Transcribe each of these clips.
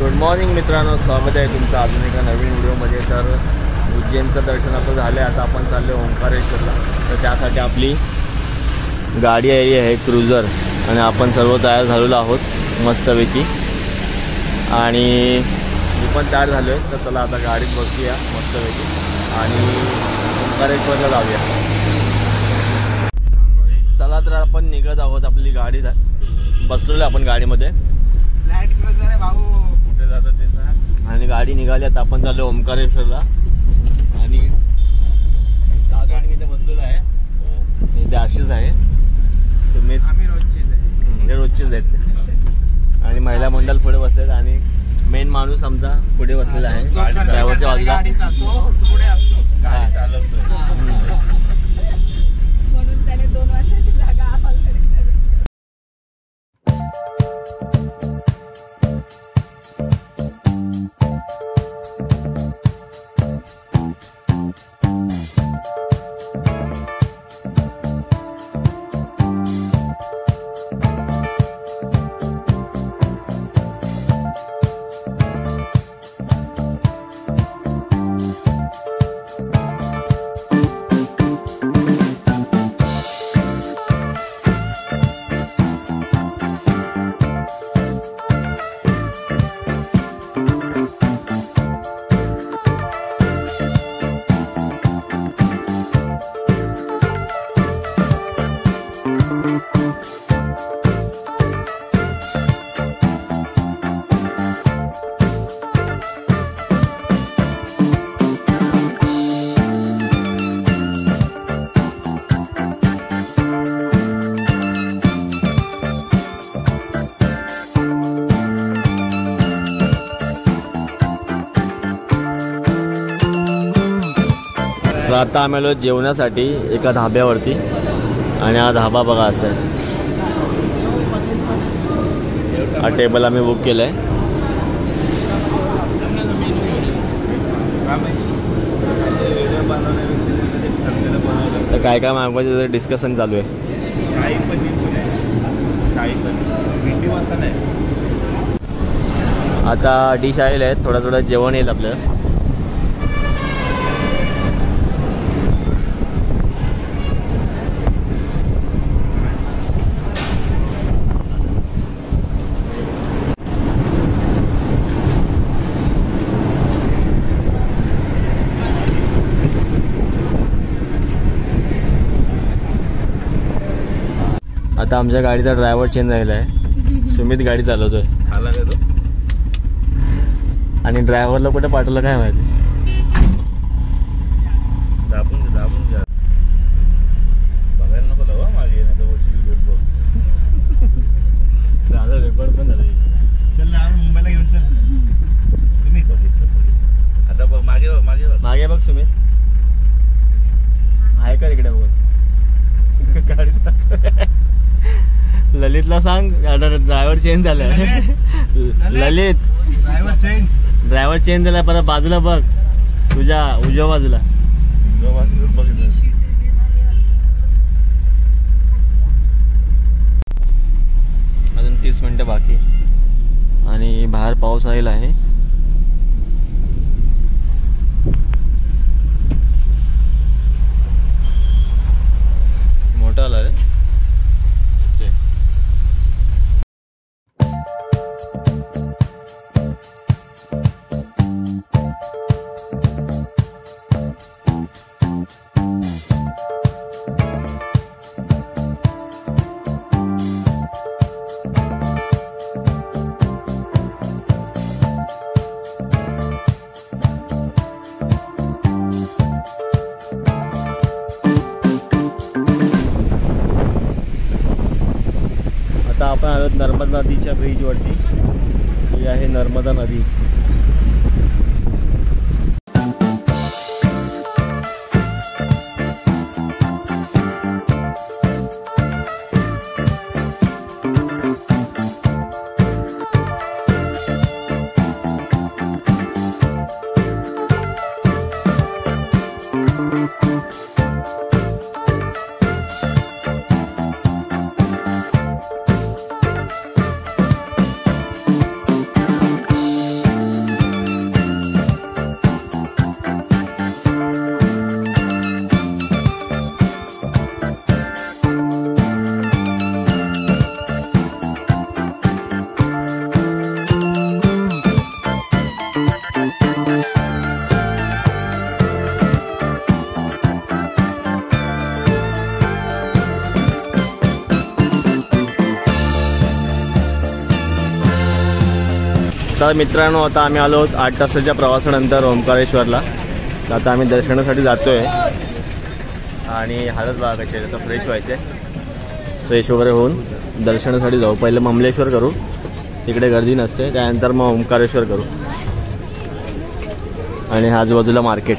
Good morning मित्रांनो, स्वागत आहे तुमचं अजून एका नवीन व्हिडिओमध्ये। तर उज्जैनचं दर्शन आपलं झालं आहे, आता आपण चाललो ओंकारेश्वरला। तर त्यासाठी आपली गाडी आली आहे क्रुझर आणि आपण सर्व तयार झालेलो आहोत मस्तपैकी। आणि मी पण तयार झालो आहे, तर चला आता गाडीत बसूया मस्तपैकी आणि ओंकारेश्वरला जाऊया। चला तर आपण निघत आहोत, आपली गाडी बसलेलो आपण गाडीमध्ये। लाईट क्रुझर आहे भाऊ, कुठे जातं ते सांग। आणि गाडी निघाली, आता आपण चाललो ओंकारेश्वरला। आणि दादा मी इथे बसलेलो आहे, इथे आशिष आहे, सुमित, आम्ही रोजचेच आहे, हे रोजचेच आहेत। आणि महिला मंडळ पुढे बसलेत आणि मेन माणूस आमचा पुढे बसलेला आहे ड्रायव्हरच्या बाजूला। गाडी जातो पुढे असतो, गाडी चालवतो। म्हणून त्याने 2 वर्षाची जागा ऑलरेडी तर आता आम्ही आलो जेवणासाठी एका धाब्यावरती आणि हा धाबा बघा असा आहे। हा टेबल आम्ही बुक केला आहे। तर काय काय मागवायचं त्याचं डिस्कशन चालू आहे। शाही पनीर, शाही पनीर, भेंडी मसाला आहे। आता डिश आलेले आहेत, थोडं थोडं जेवण येईल आपल्याला। आता आमच्या गाडीचा ड्रायव्हर चेंज झालेला आहे, सुमित गाडी चालवतोय। आला का तो? आणि ड्रायव्हरला कुठे पाठवलं काय माहिती। दाबून जा, बघायला नको लावा मागे, नाही तर वरची व्हिडिओ बघ। झालं, रेकॉर्ड पण झालं। चल ना मुंबईला घेऊन चल। तुम्ही बघितलं आता बघ, मागे बघ, मागे बघ सुमित, आहे का इकडे बघ गाडी। ललितला सांग ड्रायव्हर चेंज झालाय। ललित ड्रायव्हर चेंज झालाय, परत बाजूला बघ, तुझ्या उजव्या बाजूला। अजून 30 मिनिटं बाकी आणि बाहेर पाऊस आलेला आहे। मोठा आला रे। आता आपण आलो नर्मदा नदीच्या ब्रिजवरती, ही आहे नर्मदा नदी। तर मित्रांनो आता आम्ही आलो 8 तासाच्या प्रवासानंतर ओंकारेश्वरला. तर आता आम्ही दर्शनासाठी जातो आहे आणि हालत बघा कशी आहे. आता फ्रेश व्हायचं आहे, फ्रेश वगैरे होऊन दर्शनासाठी जाऊ. पहिले ममलेश्वर करू, तिकडे गर्दी नसते. त्यानंतर मग ओंकारेश्वर करू आणि आजूबाजूला मार्केट.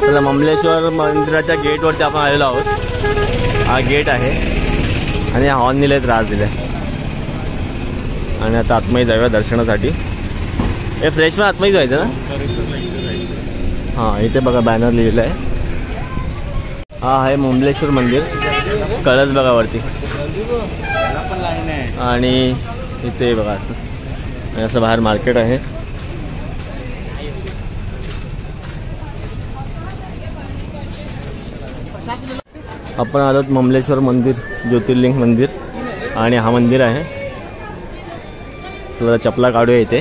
तर ममलेश्वर मंदिराच्या गेटवरती आपण आलेलो आहोत. हा गेट आहे आणि हॉर्न दिले, त्रास दिले. आणि आता आतमध्ये जाऊया दर्शनासाठी. हे फ्रेश पण आतमध्ये जायचं ना. हां इथे बघा बॅनर लिहिलेलं आहे. हा आहे ममलेश्वर मंदिर, कळस बघा वरती. आणि इथे बघा असं असं बाहेर मार्केट आहे. आपण आलोत ममलेश्वर मंदिर, ज्योतिर्लिंग मंदिर. आणि हा मंदिर आहे. चला चपला काढूया. इथे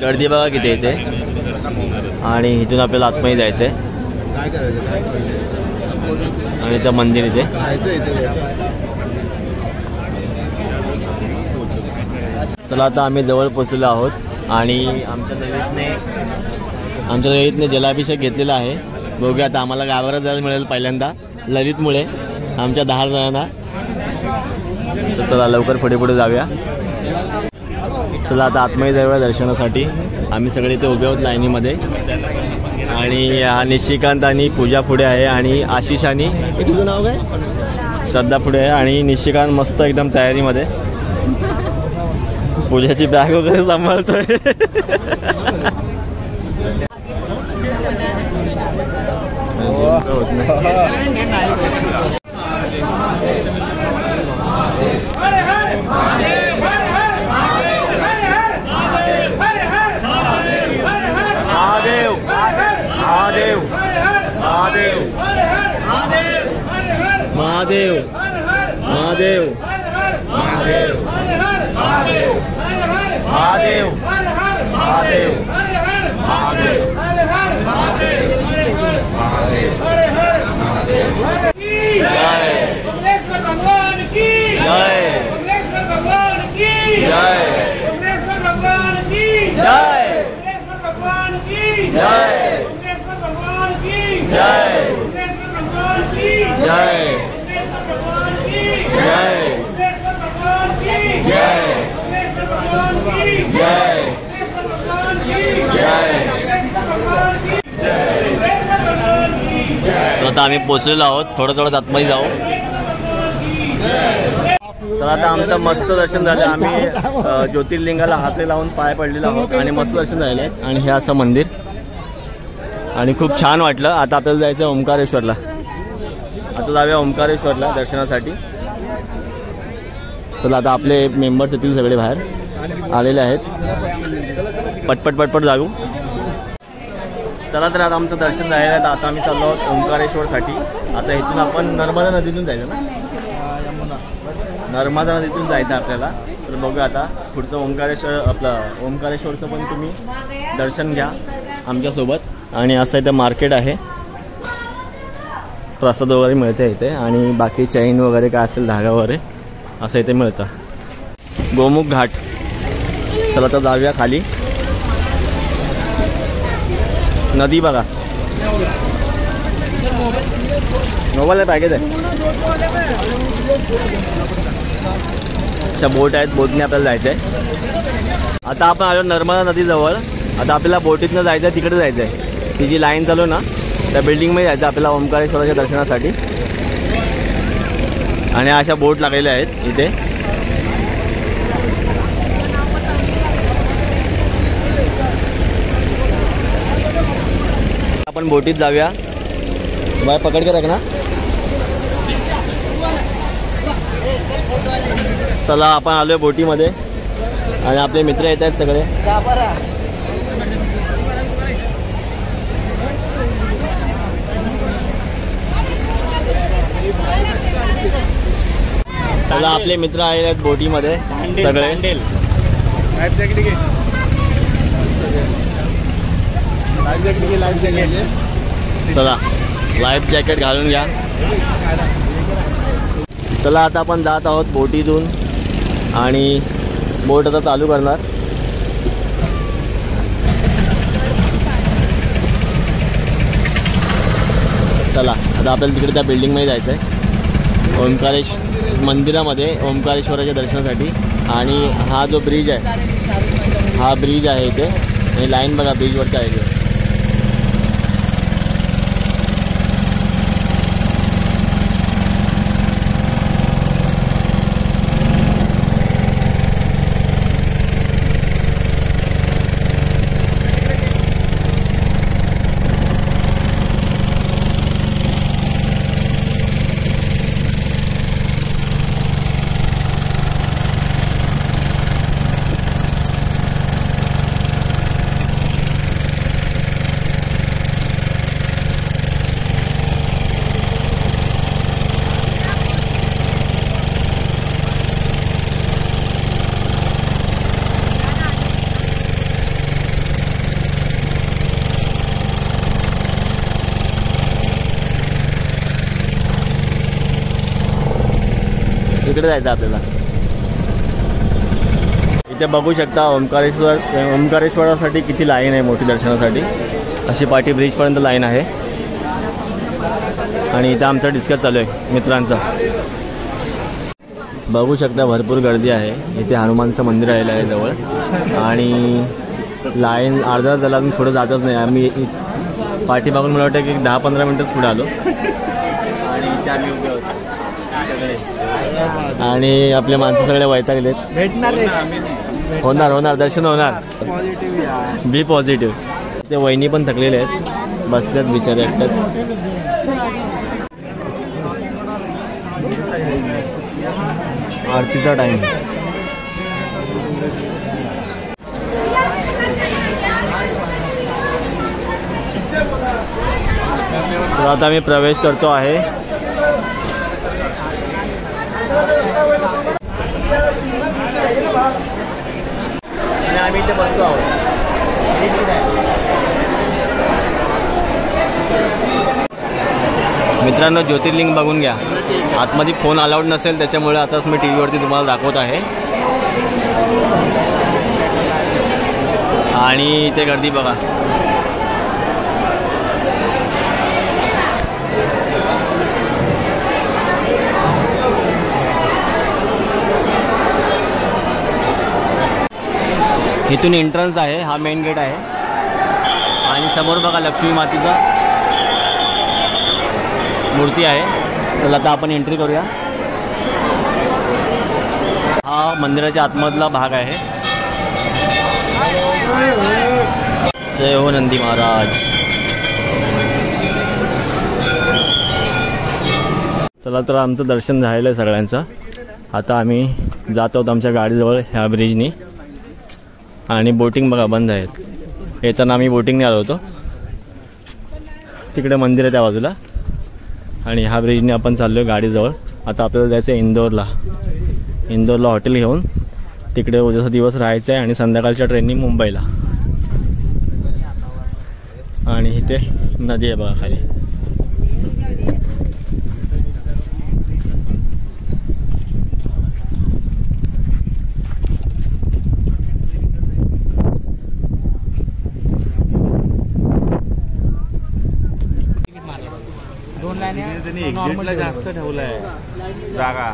गर्दी बघा किती इथे. आणि इथून आपल्याला आतमध्ये जायचं आहे. आणि त्या मंदिर इथे. चला आता आम्ही जवळ पोचलेलो आहोत आणि आमच्या ललितने जलाभिषेक घेतलेला आहे. बघूया आता आम्हाला गावावर जायला मिळेल पहिल्यांदा ललितमुळे आमच्या 10 जणांना. तर चला लवकर पुढे पुढे जाऊया. चला आता आतमध्ये जाऊया दर्शनासाठी. आम्ही सगळे इथे उभे आहोत लाईनीमध्ये. आणि निशिकांत आणि पूजा पुढे आहे आणि आशिष आणि तुझं नाव काय श्रद्धा पुढे आहे. आणि निशिकांत मस्त एकदम तयारीमध्ये पूजाची बॅग वगैरे सांभाळतोय. होत नाही. महादेव महादेव महादेव महादेव महादेव महादेव महादेव महादेव महादेव आता आम्ही पोचलेलो आहोत. थोडं आतमध्ये जाऊ. चला आता आमचं मस्त दर्शन झालं. आम्ही ज्योतिर्लिंगाला हाते लावून पाय पडलेलो आहोत आणि मस्त दर्शन झालेलं आहे. आणि हे असं मंदिर आणि खूप छान वाटलं. आता आपल्याला जायचं आहे ओंकारेश्वरला. आता जाऊया ओंकारेश्वरला दर्शनासाठी. चला आता आपले मेंबर्स येतील सगळे बाहेर आलेले आहेत. पटपट जाऊ. चला तर आता आमचं दर्शन झालेलं आहे. आता आम्ही चाललो आहोत ओंकारेश्वरसाठी. आता इथून आपण नर्मदा नदीतून जायचं ना. नर्मदा नदीतून जायचं आपल्याला. तर बघूया आता पुढचं ओंकारेश्वरचं पण तुम्ही दर्शन घ्या आमच्यासोबत. आणि असं इथं मार्केट आहे. प्रसाद वगैरे मिळते इथे. आणि बाकी चैन वगैरे काय असेल धागा वगैरे असं इथे मिळतं. गोमुख घाट. चला तर जाऊया खाली. नदी बघा. मोबाईल पॅकेज आहे. अच्छा बोट आहेत. बोटने आपल्याला जायचं आहे. आता आपण आलो नर्मदा नदीजवळ. आता आपल्याला बोटीतनं जायचं आहे, तिकडे जायचं आहे. ती जी लाईन चालू ना त्या बिल्डिंगमध्ये जायचं आपल्याला ओंकारेश्वराच्या दर्शनासाठी. आणि अशा बोट लागलेल्या आहेत इथे. आपण बोटीत जाऊया. बाय पकड के रखना. चला आपण आलोय बोटीमध्ये आणि आपले मित्र येत आहेत सगळे. चला आपले मित्र आले आहेत बोटीमध्ये सगळे. चला लाईफ जॅकेट घालून घ्या. चला आता आपण जात आहोत बोटीतून आणि बोट आता चालू करणार. चला आता आपल्याला तिकडे त्या बिल्डिंगमध्ये जायचं आहे, मंदिरामध्ये ओंकारेश्वराच्या दर्शनासाठी. आणि हा जो ब्रिज आहे, हा ब्रिज आहे इथे, आणि लाईन बघा ब्रिजवरती आहे इथे. इकडे जायचं आपल्याला. इथे बघू शकता ओंकारेश्वरासाठी किती लाईन आहे मोठी दर्शनासाठी. अशी पाटी ब्रिजपर्यंत लाईन आहे. आणि इथं आमचा डिस्कस चालू आहे मित्रांचा. बघू शकता भरपूर गर्दी आहे. इथे हनुमानचं मंदिर आलेलं आहे जवळ. आणि लाईन अर्धा झाला, अजून पुढं जातच नाही. आम्ही पाठी मागून मला वाटतं की 10-15 मिनटच पुढे आलो. आणि इथे आम्ही उभे होतो आणि आपले माणसं सगळे वैतागलेत. होणार दर्शन होणार. बी पॉझिटिव्ह. ते वहिनी पण थकलेले आहेत, बसल्यात बिचारे एकट्याच. आरतीचा टाइम. तर आता मी प्रवेश करतो आहे. आणि आम्ही इथे बसतो आहोत. मित्रांनो ज्योतिर्लिंग बघून घ्या. आतमध्ये फोन अलाउड नसेल त्याच्यामुळे आताच मी टी व्हीवरती तुम्हाला दाखवत आहे. आणि इथे गर्दी बघा. इथून एंट्रन्स आहे, हा मेन गेट आहे. आणि समोर बघा लक्ष्मी मातेचा मूर्ती आहे. तर आता आपण एंट्री करूया. हा मंदिराच्या आतमधला भाग आहे. जय हो नंदी महाराज. चला तर आमचं दर्शन झालेलं आहे सगळ्यांचं. आता आम्ही जात आहोत आमच्या गाडीजवळ ह्या ब्रिजनी. आणि बोटिंग बघा बंद आहेत. येताना आम्ही बोटिंगने आलो होतो. तिकडे मंदिर आहे त्या बाजूला. आणि ह्या ब्रिजने आपण चाललो आहे गाडीजवळ. आता आपल्याला जायचं आहे इंदोरला हॉटेल घेऊन. तिकडे उद्याचा दिवस राहायचं आहे आणि संध्याकाळच्या ट्रेननी मुंबईला. आणि इथे नदी आहे बघा खाली. एक्झिटला जास्त ठेवलं आहे जागा.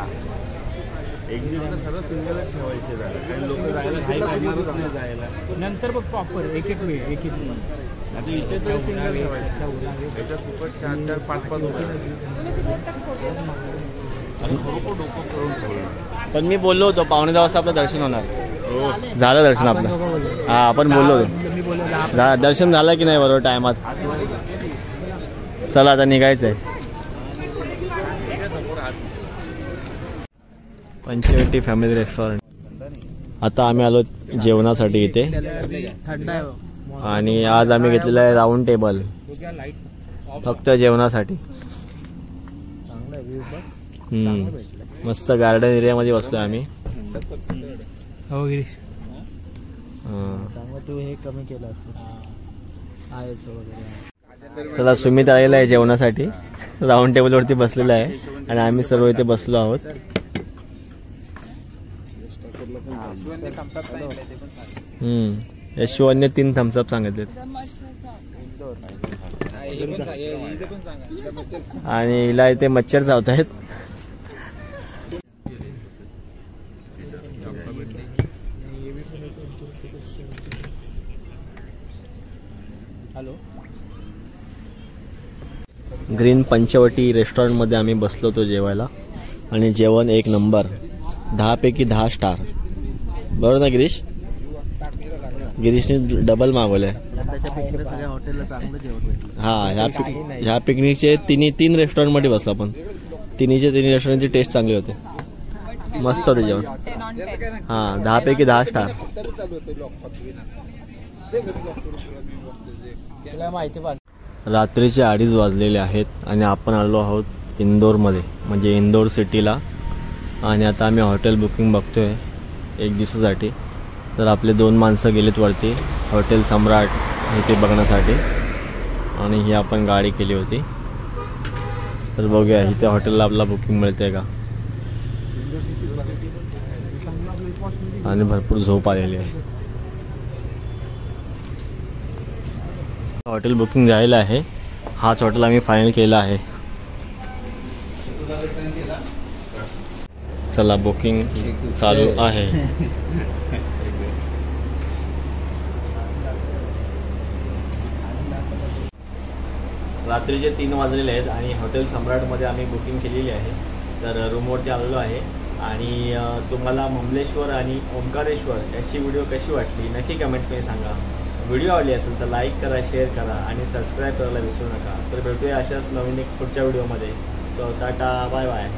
एक्झिटला सर्व सिंगलच ठेवायचे जागा. काही लोक जायला काही काढणारच नाही जायला. नंतर बघ प्रॉपर एक वेळ आता इथे सिंगल ठेवायचे. याच्यात फुकट 4-4, 5-5 होते. डोकं करून ठेवलं. पण मी बोललो होतो 9:15 वाजता आपलं दर्शन होणार. झालं दर्शन आपलं. हा आपण बोललो होतो. दर्शन झालं की नाही बरोबर टायमात. चला आता निघायचं आहे. Panchavati family restaurant. आता आम्ही आलो जेवणासाठी इथे. आणि आज आम्ही घेतलेला आहे राऊंड टेबल फक्त जेवणासाठी. मस्त गार्डन एरियामध्ये बसलो आम्ही. हो गिरीश. तू हे कमी केलं चला सुमित आलेला आहे जेवणासाठी. राऊंड टेबलवरती बसलेला आहे आणि आम्ही सर्व इथे बसलो आहोत. यशवंतने 3 थम्सअप सांगितले आणि हिला इथे मच्छर चावत आहेत. ग्रीन पंचवटी रेस्टॉरंटमध्ये आम्ही बसलो होतो जेवायला आणि जेवण 1 नंबर, 10 पैकी 10 स्टार. बरोबर ना गिरीश? गिरीशने डबल मागवलंय. हां, ह्या पिकनिकचे 3 रेस्टॉरंटमध्ये बसलो आपण. 3 रेस्टॉरंटची टेस्ट चांगली होते, मस्त होते जेवण. 10 on 10. हां, 10 पैकी 10 स्टार. रात्रीचे 2:30 वाजलेले आहेत आणि आपण आलो आहोत इंदोरमध्ये, म्हणजे इंदोर सिटीला. आणि आता आम्ही हॉटेल बुकिंग बघतोय 1 दिवसासाठी. तर आपले 2 माणसं गेलेत वरती हॉटेल सम्राट इथे बघण्यासाठी आणि ही आपण गाडी केली होती. तर बघूया इथे हॉटेलला आपला बुकिंग मिळते का. आणि भरपूर झोप आलेली आहे. हॉटेल बुकिंग झालेलं आहे. हाच हॉटेल आम्ही फायनल केला आहे. चला बुकिंग चालू आहे. रात्रीचे 3 वाजलेले आहेत आणि हॉटेल सम्राटमध्ये आम्ही बुकिंग केलेली आहे. तर रूमवरती आलेलो आहे आणि तुम्हाला ममलेश्वर आणि ओंकारेश्वर याची व्हिडिओ कशी वाटली नक्की कमेंट्समध्ये सांगा. व्हिडिओ आवडली असेल तर लाईक करा, शेअर करा आणि सबस्क्राईब करायला विसरू नका. तर भेटूया अशाच नवीन एक पुढच्या व्हिडिओमध्ये. तर टाटा, बाय बाय.